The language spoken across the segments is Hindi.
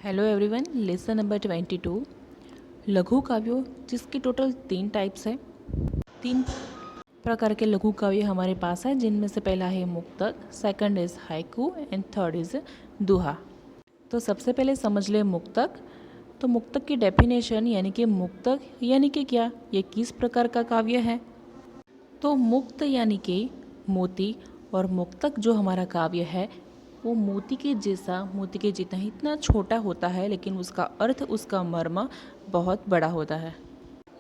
हेलो एवरीवन, लेसन नंबर 22 लघु काव्यों, जिसके टोटल 3 टाइप्स है। 3 प्रकार के लघु काव्य हमारे पास है, जिनमें से पहला है मुक्तक, second is haiku and third is दोहा। तो सबसे पहले समझ ले मुक्तक। तो मुक्तक की डेफिनेशन यानी कि मुक्तक यानी कि क्या, ये किस प्रकार का काव्य है। तो मुक्त यानी कि मोती, और मुक्तक जो हमारा काव्य है वो मोती के जितना ही इतना छोटा होता है, लेकिन उसका अर्थ, उसका मर्म बहुत बड़ा होता है।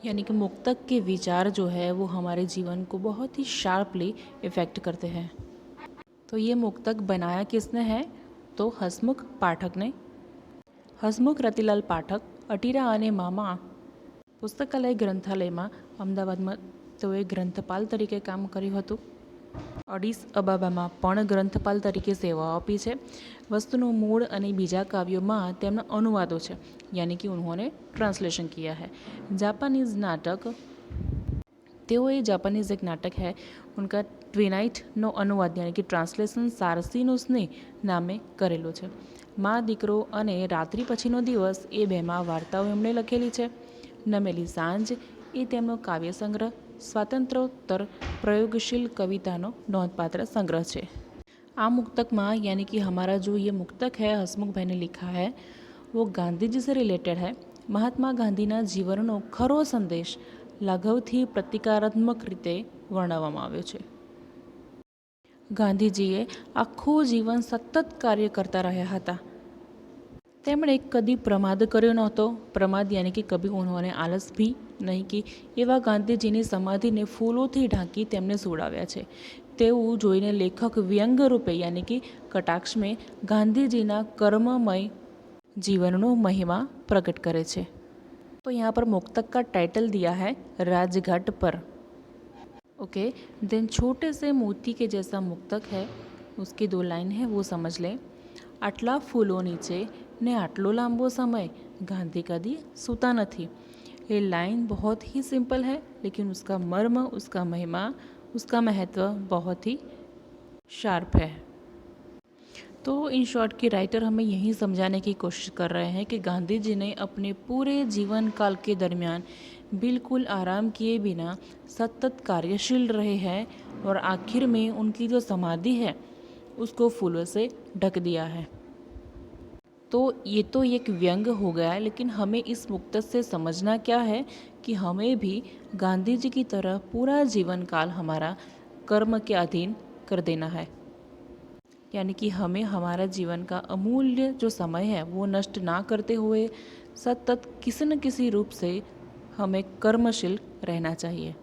यानी कि मुक्तक के विचार जो है वो हमारे जीवन को बहुत ही शार्पली इफ़ेक्ट करते हैं। तो ये मुक्तक बनाया किसने है, तो हसमुख पाठक ने। હસમુખ રતિલાલ પાઠક અટીરા અને મામા પુસ્તકાલય ગ્રંથાલયમાં અમદાવાદમાં તેઓએ ગ્રંથપાલ તરીકે કામ કર્યું હતું। અડીસ અબાબામાં પણ ગ્રંથપાલ તરીકે સેવાઓ આપી છે। વસ્તુનું મૂળ અને બીજા કાવ્યોમાં તેમના અનુવાદો છે, यानी कि उन्होंने ट्रांसलेशन किया है। जापानीज़ नाटक, તેઓએ જાપાનીઝ એક નાટક है उनका ટ્વિનાઇટનો અનુવાદ यानी कि ટ્રાન્સલેશન સારસીનો સ્નેહ નામે કરેલો છે। મા દીકરો અને રાત્રિ પછીનો દિવસ એ બેમાં વાર્તાઓ એમણે લખેલી છે। નમેલી સાંજ એ તેમનો કાવ્ય સંગ્રહ સ્વાતંત્રોત્તર प्रयोगशील कविताનો नोंधपात्र संग्रह है। आ मुक्तक में यानी कि हमारा जो ये मुक्तक है हसमुख भाई ने लिखा है वो गांधी जी से रिलेटेड है। महात्मा गांधीना जीवनનો खरो संदेश લાઘવથી પ્રતિકારાત્મક રીતે વર્ણવવામાં આવ્યો છે। ગાંધીજીએ આખું જીવન સતત કાર્ય કરતા રહ્યા હતા। તેમણે કદી પ્રમાદ કર્યો નહોતો। પ્રમાદ यानी कि कभी उन्होंने आलस भी नहीं की। એવા ગાંધીજીની સમાધિને ફૂલોથી ઢાંકી તેમને સુવડાવ્યા છે। તેવું જોઈને લેખક વ્યંગ રૂપે यानी कि કટાક્ષ में ગાંધીજીના કર્મમય जीवनનો महिमा प्रकट करे છે। तो यहाँ पर मुक्तक का टाइटल दिया है राजघाट पर। ओके, देन छोटे से मोती के जैसा मुक्तक है, उसकी 2 लाइन है वो समझ लें। आटला फूलो नीचे ने आटलो लांबो समय गांधी कदी सूता नहीं। ये लाइन बहुत ही सिंपल है, लेकिन उसका मर्म, उसका महिमा, उसका महत्व बहुत ही शार्प है। तो इन शॉर्ट की राइटर हमें यही समझाने की कोशिश कर रहे हैं कि गांधी जी ने अपने पूरे जीवन काल के दरमियान बिल्कुल आराम किए बिना सतत कार्यशील रहे हैं, और आखिर में उनकी जो समाधि है उसको फूलों से ढक दिया है। तो ये तो एक व्यंग हो गया, लेकिन हमें इस मुक्तक से समझना क्या है कि हमें भी गांधी जी की तरह पूरा जीवन काल हमारा कर्म के अधीन कर देना है। यानी कि हमें हमारा जीवन का अमूल्य जो समय है वो नष्ट ना करते हुए सतत किसी न किसी रूप से हमें कर्मशील रहना चाहिए।